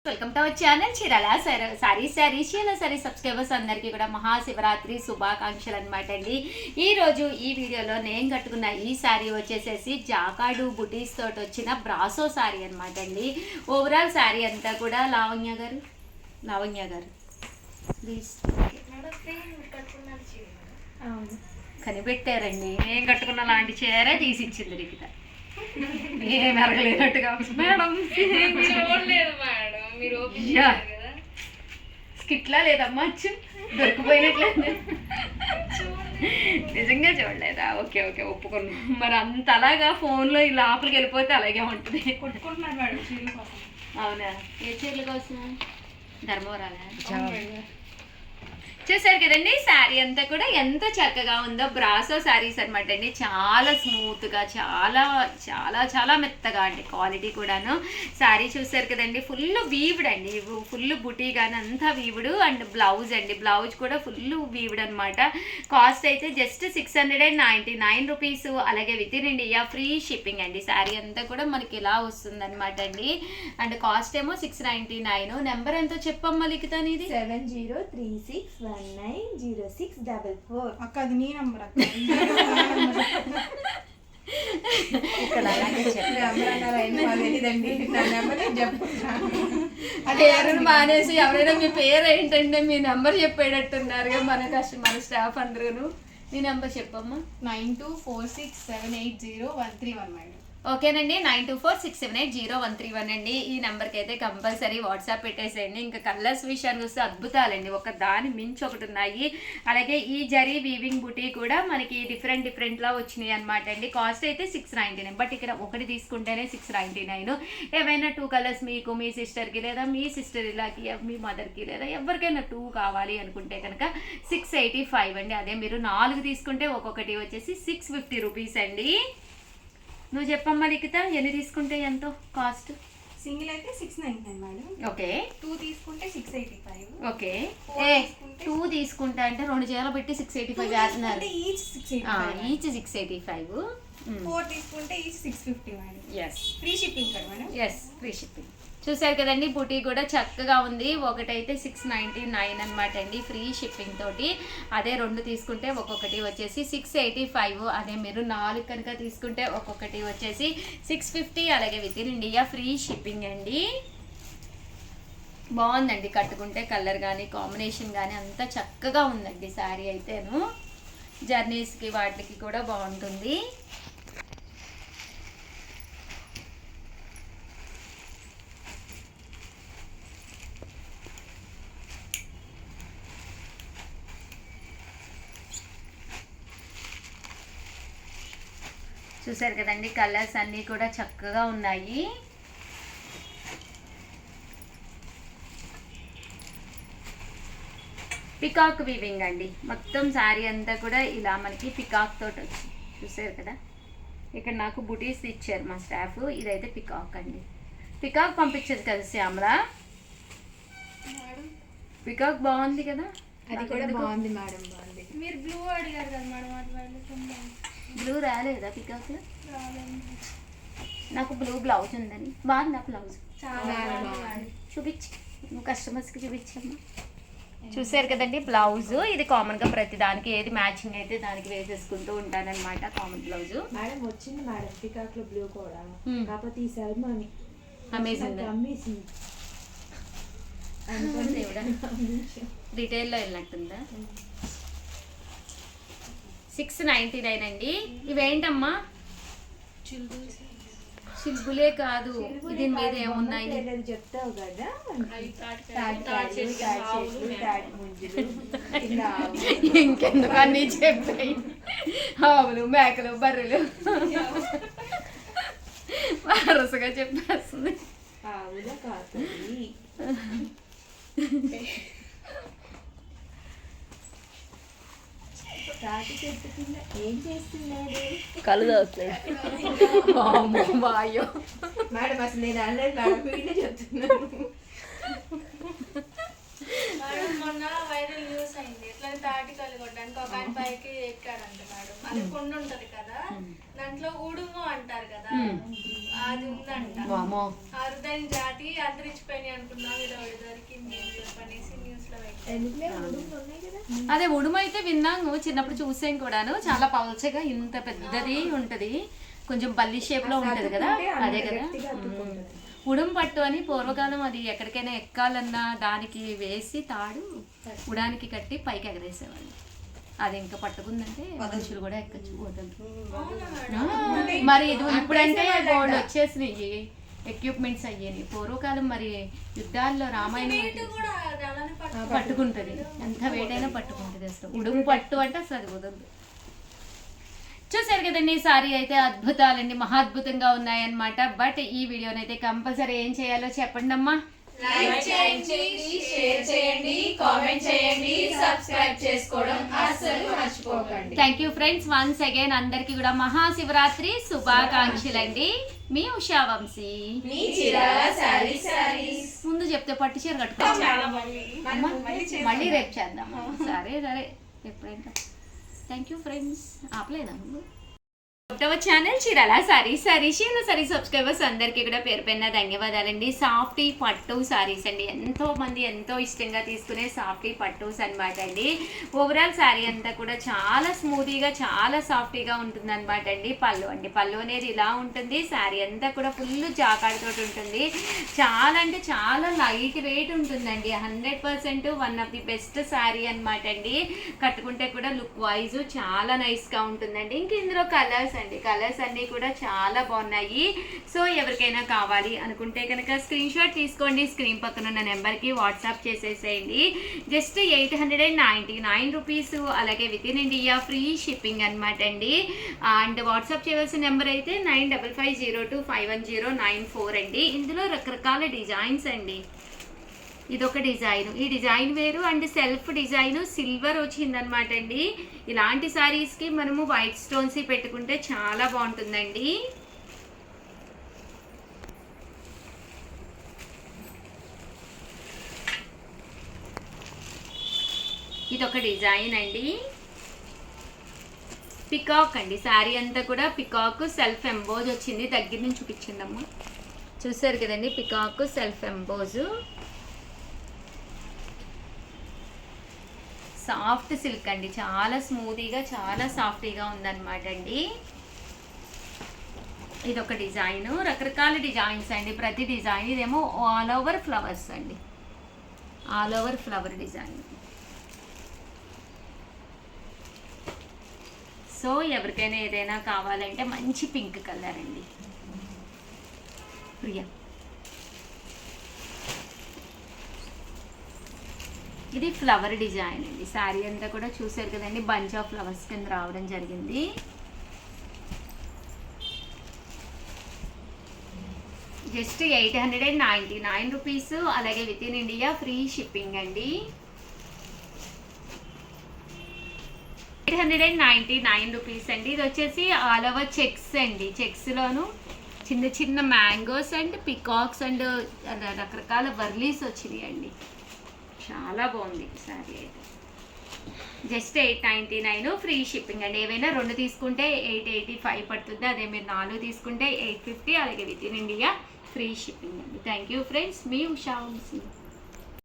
Welcome to our channel Chirala sorry subscribers అందరికీ కూడా మహాశివరాత్రి శుభాకాంక్షలు అనమాట అండి. ఈరోజు ఈ వీడియోలో నేను కట్టుకున్న ఈ శారీ వచ్చేసేసి జాకాడు బుటీస్ తోటి వచ్చిన బ్రాసో శారీ అనమాట అండి. ఓవరాల్ శారీ అంతా కూడా లావణ్య గారు ప్లీజ్ కనిపెట్టారండి. నేను కట్టుకున్న లాంటి చీరే తీసిచ్చింది రిగిత. ఏం అరగలేనట్టుగా మేడం చూడలేదు మేడం, మీరు స్కిట్లా లేదమ్మా దొరికిపోయినట్లేదు. నిజంగా చూడలేదా? ఓకే ఓకే ఒప్పుకున్నాం. మరి అంత అలాగా ఫోన్లో ఈ లోపలికి వెళ్ళిపోతే అలాగే ఉంటుంది. కొట్టుకుంటున్నారు మేడం చీరల కోసం. అవునా? ఏ చీరల కోసం? ధర్మవరాలా? చూసారు కదండి, శారీ అంతా కూడా ఎంత చక్కగా ఉందో. బ్రాసో శారీస్ అనమాట అండి. చాలా స్మూత్గా, చాలా చాలా చాలా మెత్తగా అండి. క్వాలిటీ కూడాను. శారీ చూసారు కదండి, ఫుల్ వీవ్డ్ అండి. ఫుల్ బుటీ కానీ అంతా వీవుడు. అండ్ బ్లౌజ్ అండి, బ్లౌజ్ కూడా ఫుల్ వీవుడ్ అనమాట. కాస్ట్ అయితే జస్ట్ 699 రూపీస్. అలాగే with in India free shipping అండి. శారీ అంతా కూడా మనకి ఇలా వస్తుంది అనమాట అండి. అండ్ కాస్ట్ ఏమో 699. నెంబర్ ఎంతో చెప్పమ్మా లిఖిత నీది? 7036190644. అక్క అది నీ నంబర్ అక్క. పేరు మానేసి ఎవరైనా మీ పేరు ఏంటంటే మీ నెంబర్ చెప్పేటట్టున్నారు మన స్టాఫ్ అందరూ. నీ నెంబర్ చెప్పమ్మా. 9246780131 మేడం. ఓకేనండి, 9246780131 అండి. ఈ నెంబర్కి అయితే కంపల్సరీ వాట్సాప్ పెట్టేసేయండి. ఇంకా కలర్స్ విషయానికి వస్తే అద్భుతాలండి, ఒక దాని మించి ఒకటి ఉన్నాయి. అలాగే ఈ జరీ వీవింగ్ బుటీ కూడా మనకి డిఫరెంట్లా వచ్చినాయి అనమాట అండి. కాస్ట్ అయితే 699, బట్ ఇక్కడ ఒకటి తీసుకుంటేనే 699. ఏవైనా 2 కలర్స్ మీకు మీ సిస్టర్కి లేదా మీ సిస్టర్ ఇలాకి మీ మదర్కి లేదా ఎవరికైనా 2 కావాలి అనుకుంటే కనుక 685 అండి. అదే మీరు 4 తీసుకుంటే ఒక్కొక్కటి వచ్చేసి 650 రూపీస్ అండి. నువ్వు చెప్పమ్మా లిఖిత, ఎన్ని తీసుకుంటే ఎంతో కాస్ట్? సింగిల్ అయితే 699 మేడం. ఓకే. 2 తీసుకుంటే 685. ఓకే. 2 తీసుకుంటా అంటే 2 చీరలు పెట్టి 685 వేస్తున్నారు. ఈచ్ 685. 4 తీసుకుంటే each 650 madam. Yes, free shipping కదా మేడం? Yes, free shipping. చూసారు కదండి, బుటీ కూడా చక్కగా ఉంది. ఒకటైతే 699 అనమాట అండి ఫ్రీ షిప్పింగ్ తోటి. అదే 2 తీసుకుంటే ఒక్కొక్కటి వచ్చేసి 685. అదే మీరు 4 కనుక తీసుకుంటే ఒక్కొక్కటి వచ్చేసి 650. అలాగే with in India free shipping అండి. బాగుందండి, కట్టుకుంటే కలర్ కానీ కాంబినేషన్ కానీ అంతా చక్కగా ఉందండి. శారీ అయితేను జర్నీస్కి వాటికి కూడా బాగుంటుంది. చూసారు కదండి, కలర్స్ అన్నీ కూడా చక్కగా ఉన్నాయి. పికాక్ వీవింగ్ అండి. మొత్తం శారీ అంతా కూడా ఇలా మనకి పికాక్ తోటి వచ్చింది. చూసారు కదా, ఇక్కడ నాకు బుటీస్ ఇచ్చారు మా స్టాఫ్. ఇదైతే పికాక్ అండి. పికాక్ పంపించదు కదా శ్యామలా? పికాక్ బాగుంది కదా, అది కూడా బాగుంది మేడం. బాగుంది. మీరు బ్లూ అడిగారు కదా మేడం, అది బ్లూ రాలేదా పికాక్లో? నాకు బ్లూ బ్లౌజ్ ఉందని. బాగుందా బ్లౌజ్? చాలా బాగుంది. చూపించి, నువ్వు కస్టమర్స్కి చూపించమ్మా. చూసారు కదండి బ్లౌజ్. ఇది కామన్గా ప్రతి దానికి ఏది మ్యాచింగ్ అయితే దానికి వేసేసుకుంటూ ఉంటానన్నమాట. కామన్ బ్లౌజ్ మేడం వచ్చింది మేడం పికాక్ లో బ్లూ కూడా. కాకపోతే ఈసారి అమేజింగ్ డీటెయిల్లో వెళ్ళినట్టుందా? 699 అండి. ఇవేంటమ్మా? చిల్బులే కాదు, దీని మీద ఏమున్నాయి చెప్తావు కదా. ఇంకెందుకు అన్నీ చెప్పాయి. ఆవులు, మేకలు, బర్రెలు వరుసగా చెప్పేస్తుంది. ఆవులు కాదు, తాటి చెట్టు కింద ఏం చేస్తున్నాడు? కళ్ళు తాగుతున్నాడు. మేడం అసలు నేను అనలేదు మేడం, వీళ్ళే చెప్తున్నాను. మొన్న వైరల్ న్యూస్ అయింది. ఎట్లా తాటి కళ్ళు కొట్టడానికి ఒక ఆయన పైకి ఎక్కాడంట మేడం. అది కొండ ఉంటది కదా, దాంట్లో ఉడుము అంటారు కదా, అది ఉందంట. అరుదైన జాతి అంతరించిపోయిన అనుకున్నా ఇలా దొరికింది అని చెప్పనేసి న్యూస్ లో పెట్టాను. ఎందుకులే ఉడుములు ఉన్నాయి కదా. అదే ఉడుము అయితే విన్నాము, చిన్నప్పుడు చూసాం కూడాను. చాలా పల్చగా ఇంత పెద్దది ఉంటది, కొంచెం బల్లి షేప్ లో ఉంటది కదా, అదే కదా. ఉడుము పట్టు అని పూర్వకాలం అది ఎక్కడికైనా ఎక్కాలన్నా దానికి వేసి తాడు ఉడానికి కట్టి పైకి ఎగరేసేవాళ్ళు. అది ఇంకా పట్టుకుందంటే మనుషులు కూడా ఎక్కచ్చు, వదలరు. మరి ఇది ఇప్పుడంటే బోర్డు వచ్చేసినాయి, ఎక్విప్మెంట్స్ అయ్యాయి. పూర్వకాలం మరి యుద్ధాల్లో రామాయణం కూడా అది అలానే పట్టుకుంటది, ఎంత వేడైనా పట్టుకుంటది. అసలు ఉడుము పట్టు అంటే అసలు అది వదలదు. చూసారు కదండి, సారీ అయితే అద్భుతాలండి, మహాద్భుతంగా ఉన్నాయన్నమాట. బట్ ఈ వీడియోనైతే కంపల్సరీ ఏం చేయాలో చెప్పండి అమ్మా. లైక్ చేయండి, షేర్ చేయండి, కామెంట్ చేయండి, సబ్స్క్రైబ్ చేసుకోవడం అస్సలు మర్చిపోకండి. Thank you friends, once again అందరికి కూడా మహాశివరాత్రి శుభాకాంక్షలండి. మీ ఉషా వంశీ. మీ చీరాల సారీస్. ముందు చెప్తే పట్టు చీర కట్టుకోవాలి, మళ్ళీ రేపు చేద్దాం. సరే సరే, ఎప్పుడైనా. Thank you friends. ఆపలేదా నువ్వు? ఛానల్ చీరాల సారీస్ సబ్స్క్రైబర్స్ అందరికీ కూడా పేరు పైన ధన్యవాదాలండి. సాఫ్టీ పట్టు సారీస్ అండి, ఎంతో మంది ఎంతో ఇష్టంగా తీసుకునే సాఫ్టీ పట్టుస్ అనమాట అండి. ఓవరాల్ శారీ అంతా కూడా చాలా స్మూతీగా చాలా సాఫ్టీగా ఉంటుంది అనమాట అండి. పళ్ళు అండి, పళ్ళు అనేది ఇలా ఉంటుంది. శారీ అంతా కూడా ఫుల్ జాకాడితో ఉంటుంది. చాలా అంటే చాలా లైట్ వెయిట్ ఉంటుందండి. 100% one of the best sari అనమాట అండి. కట్టుకుంటే కూడా లుక్ వైజ్ చాలా నైస్గా ఉంటుందండి. ఇంక ఇందులో కలర్స్ అండి, కలర్స్ అన్నీ కూడా చాలా బాగున్నాయి. సో ఎవరికైనా కావాలి అనుకుంటే కనుక స్క్రీన్ షాట్ తీసుకోండి, స్క్రీన్ పక్కన ఉన్న నెంబర్కి వాట్సాప్ చేసేసేయండి. జస్ట్ 899 రూపీస్, అలాగే with in India free shipping అనమాట అండి. అండ్ వాట్సాప్ చేయవలసిన నెంబర్ అయితే 9550251094 అండి. ఇందులో రకరకాల డిజైన్స్ అండి. ఇదొక డిజైన్, ఈ డిజైన్ వేరు అండ్ సెల్ఫ్ డిజైన్ సిల్వర్ వచ్చిందనమాట అండి. ఇలాంటి శారీస్కి మనము వైట్ స్టోన్స్ పెట్టుకుంటే చాలా బాగుంటుందండి. ఇదొక డిజైన్ అండి, పికాక్ అండి. శారీ అంతా కూడా పికాక్ సెల్ఫ్ ఎంబోజ్ వచ్చింది. దగ్గర నుంచి చూపించిందమ్మా, చూసారు కదండి, peacock self emboss. Soft silk అండి, చాలా స్మూతీగా చాలా సాఫ్టీగా ఉందన్నమాట అండి. ఇది ఒక డిజైన్, రకరకాల డిజైన్స్ అండి. ప్రతి డిజైన్ ఇదేమో ఆల్ ఓవర్ ఫ్లవర్స్ అండి, all over flower design. So ఎవరికైనా ఏదైనా కావాలంటే మంచి పింక్ కలర్ అండి, ప్రియా. ఇది ఫ్లవర్ డిజైన్ అండి. శారీ అంతా కూడా చూసారు కదండి, బంచ్ ఆఫ్ ఫ్లవర్స్ కింద రావడం జరిగింది. జస్ట్ 899 రూపీస్, అలాగే with in India free shipping అండి. 899 రూపీస్ అండి. ఇది వచ్చేసి ఆల్ ఓవర్ చెక్స్ అండి. చెక్స్లోను చిన్న చిన్న మ్యాంగోస్ అండ్ పికాక్స్ అండ్ రకరకాల వర్లీస్ వచ్చినాయి అండి. చాలా బాగుంది శారీ అయితే. జస్ట్ 899 ఫ్రీ షిప్పింగ్ అండి. ఏవైనా 2 తీసుకుంటే 885 పడుతుంది, అదే మీరు 4 తీసుకుంటే 850, అలాగే with in India free shipping అండి. థ్యాంక్ యూ ఫ్రెండ్స్, మీ ఉషా వంశీ.